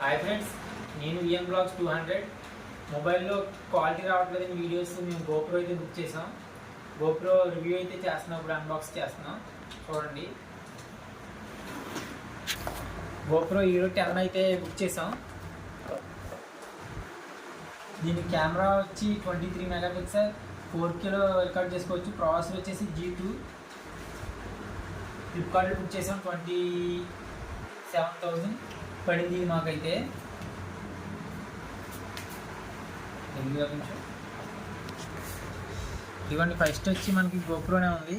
Hi friends, నేను VN blogs 200 మొబైల్లో quality రావట్లేదని వీడియోస్ మేము గోప్రో అయితే బుక్ చేసాం. గోప్రో రివ్యూ అయితే చేస్తున్నాం, ఇప్పుడు అన్బాక్స్ చేస్తున్నాం. చూడండి, గోప్రో హీరో 10 అయితే బుక్ చేసాం. దీని కెమెరా వచ్చి 23 మెగాపిక్సెల్, 4Kలో రికార్డ్ చేసుకోవచ్చు. ప్రాసెసర్ వచ్చేసి G2. ఫ్లిప్కార్ట్లో బుక్ చేసాం, 27,000 పడింది మాకైతే. కొంచెం ఇవన్నీ ఫస్ట్ వచ్చి మనకి గోప్రోనే ఉంది.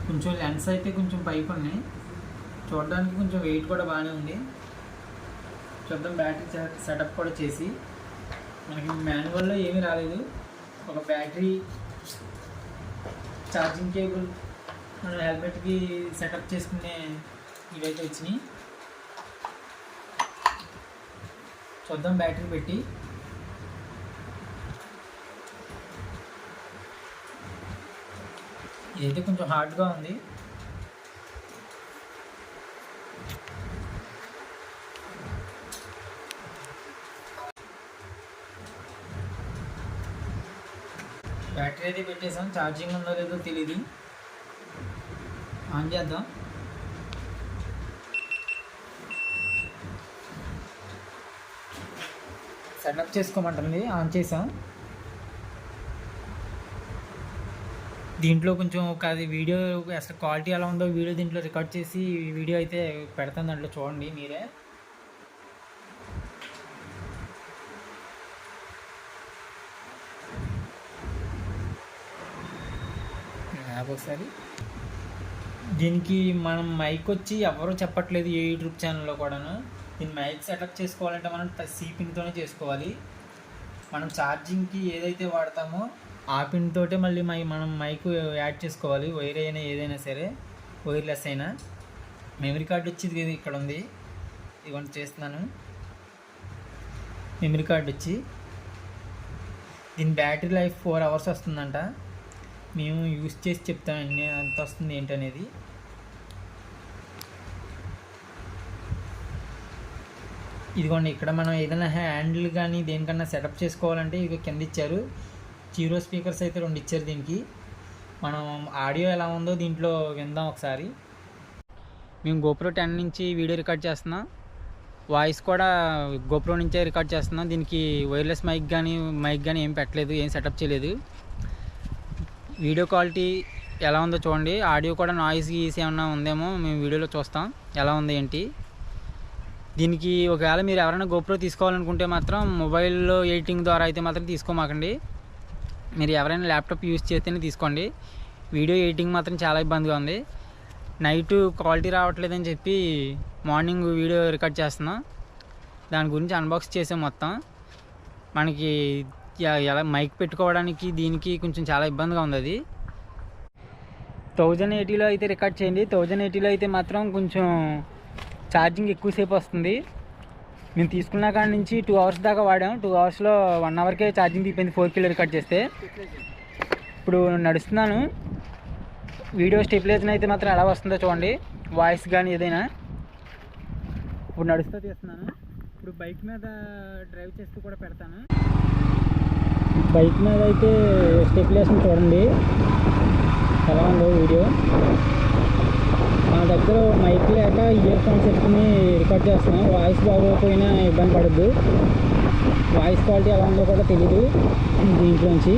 కొంచెం లెన్స్ అయితే కొంచెం పైకి ఉన్నాయి, చూడడానికి కొంచెం వెయిట్ కూడా బాగానే ఉంది. చూద్దాం, బ్యాటరీ సెటప్ కూడా చేసి మనకి మాన్యువల్లో ఏమీ రాలేదు. ఒక బ్యాటరీ, ఛార్జింగ్ కేబుల్, మనం హెల్మెట్కి సెటప్ చేసుకునే ఇవైతే వచ్చినాయి. చూద్దాం బ్యాటరీ పెట్టి. ఇదైతే కొంచెం హార్డ్గా ఉంది. బ్యాటరీ అయితే పెట్టేసాం, ఛార్జింగ్ ఉందో లేదో తెలియదు. ఆన్ చేద్దాం. సెటప్ చేసుకోమంటుంది, ఆన్ చేసాం. దీంట్లో కొంచెం అది వీడియో అసలు క్వాలిటీ ఎలా ఉందో వీడియో దీంట్లో రికార్డ్ చేసి వీడియో అయితే పెడతాను, దాంట్లో చూడండి మీరే. ఒకసారి దీనికి మనం మైక్ వచ్చి ఎవరో చెప్పట్లేదు ఏ యూట్యూబ్ ఛానల్లో కూడాను. దీన్ని మైక్ సెటప్ చేసుకోవాలంటే మనం C పిన్తోనే చేసుకోవాలి. మనం ఛార్జింగ్కి ఏదైతే వాడతామో ఆ పిన్ తోటే మళ్ళీ మనం మైక్ యాడ్ చేసుకోవాలి. వైర్ అయినా ఏదైనా సరే, వైర్లెస్ అయినా. మెమరీ కార్డు వచ్చి ఇది ఇక్కడ ఉంది, ఇవన్నీ చేస్తున్నాను. మెమరీ కార్డు వచ్చి దీని బ్యాటరీ లైఫ్ 4 hours వస్తుందంట. మేము యూస్ చేసి చెప్తాం అన్నీ ఎంత వస్తుంది ఏంటనేది. ఇదిగోండి, ఇక్కడ మనం ఏదైనా హ్యాండిల్ కానీ దేనికన్నా సెటప్ చేసుకోవాలంటే ఇక కింద ఇచ్చారు. 0 స్పీకర్స్ అయితే 2 ఇచ్చారు దీనికి. మనం ఆడియో ఎలా ఉందో దీంట్లో విందాం ఒకసారి. మేము GoPro 10 నుంచి వీడియో రికార్డ్ చేస్తున్నాం. వాయిస్ కూడా GoPro నుంచే రికార్డ్ చేస్తున్నాం. దీనికి వైర్లెస్ మైక్ కానీ ఏం పెట్టలేదు, ఏం సెటప్ చేయలేదు. వీడియో క్వాలిటీ ఎలా ఉందో చూడండి. ఆడియో కూడా నాయిస్ ఏమన్నా ఉందేమో మేము వీడియోలో చూస్తాం ఎలా ఉంది ఏంటి. దీనికి ఒకవేళ మీరు ఎవరైనా GoPro తీసుకోవాలనుకుంటే మాత్రం మొబైల్లో ఎడిటింగ్ ద్వారా అయితే మాత్రం తీసుకోమాకండి. మీరు ఎవరైనా ల్యాప్టాప్ యూజ్ చేస్తేనే తీసుకోండి. వీడియో ఎడిటింగ్ మాత్రం చాలా ఇబ్బందిగా ఉంది. నైట్ క్వాలిటీ రావట్లేదని చెప్పి మార్నింగ్ వీడియో రికార్డ్ చేస్తున్నాం. దాని గురించి అన్బాక్స్ చేసాం మొత్తం. మనకి ఎలా మైక్ పెట్టుకోవడానికి దీనికి కొంచెం చాలా ఇబ్బందిగా ఉంది. అది 1080లో అయితే రికార్డ్ చేయండి. 1080లో అయితే మాత్రం కొంచెం ఛార్జింగ్ ఎక్కువసేపు వస్తుంది. మేము తీసుకున్న కాడి నుంచి 2 hours దాకా వాడాం. 2 hours-లో 1 hour-కే ఛార్జింగ్ తీపోయింది 4Kలో రికార్డ్ చేస్తే. ఇప్పుడు నడుస్తున్నాను. వీడియో స్టెబిలైజేషన్ అయితే మాత్రం ఎలా వస్తుందో చూడండి, వాయిస్ కానీ ఏదైనా. ఇప్పుడు నడుస్తూ తీస్తున్నాను. ఇప్పుడు బైక్ మీద డ్రైవ్ చేస్తూ కూడా పెడతాను. బైక్ మీద అయితే స్టెబిలైజేషన్ చూడండి ఎలా ఉందో వీడియో. మా దగ్గర మైక్ లేక ఇయర్ ఫోన్స్ పెట్టుకుని రికార్డ్ చేస్తున్నాం. వాయిస్ బాగోకపోయినా ఇబ్బంది పడద్దు. వాయిస్ క్వాలిటీ ఎలా ఉందో కూడా తెలీదు. దీంట్లోంచి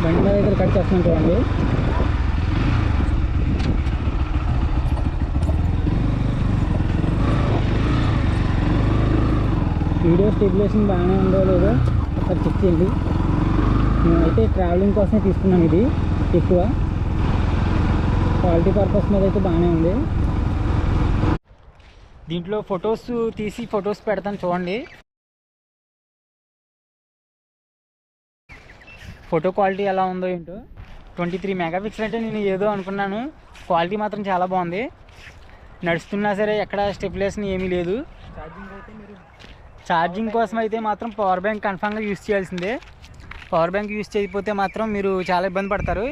బండి మీద అయితే రికార్డ్ చేస్తున్నాం చూడండి. వీడియో స్టెబిలైజేషన్ బాగానే ఉందో లేదో ఒకసారి చెక్ చేయండి. మేమైతే ట్రావెలింగ్ కోసమే తీసుకున్నాం. ఇది ఎక్కువ క్వాలిటీ పర్పస్ మీద అయితే బాగానే ఉంది. దీంట్లో ఫొటోస్ పెడతాను చూడండి. ఫోటో క్వాలిటీ ఎలా ఉందో ఏంటో. 23 మెగాపిక్సెల్ అంటే నేను ఏదో అనుకున్నాను, క్వాలిటీ మాత్రం చాలా బాగుంది. నడుస్తున్నా సరే ఎక్కడ స్టెబిలైజేషన్ ఏమీ లేదు. ఛార్జింగ్ కోసం అయితే మాత్రం పవర్ బ్యాంక్ కన్ఫామ్గా యూస్ చేయాల్సిందే. పవర్ బ్యాంక్ యూస్ చేయకపోతే మాత్రం మీరు చాలా ఇబ్బంది పడతారు.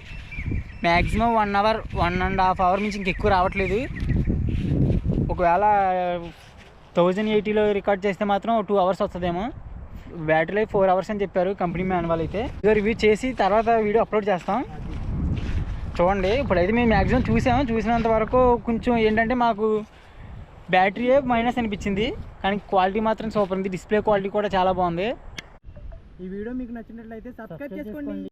మ్యాక్సిమం 1 అవర్ 1.5 అవర్ నుంచి ఇంకెక్కువ రావట్లేదు. ఒకవేళ 1080లో రికార్డ్ చేస్తే మాత్రం 2 అవర్స్ వస్తుందేమో. బ్యాటరీ లైఫ్ 4 అవర్స్ అని చెప్పారు కంపెనీ మాన్యువల్ అయితే. ఇదో రివ్యూ చేసి తర్వాత వీడియో అప్లోడ్ చేస్తాం. చూడండి, ఇప్పుడైతే మేము మ్యాక్సిమం చూసినంత వరకు కొంచెం ఏంటంటే మాకు బ్యాటరీయే మైనస్ అనిపించింది, కానీ క్వాలిటీ మాత్రం సూపర్ ఉంది. డిస్ప్లే క్వాలిటీ కూడా చాలా బాగుంది. ఈ వీడియో మీకు నచ్చినట్లయితే సబ్స్క్రైబ్ చేసుకోండి.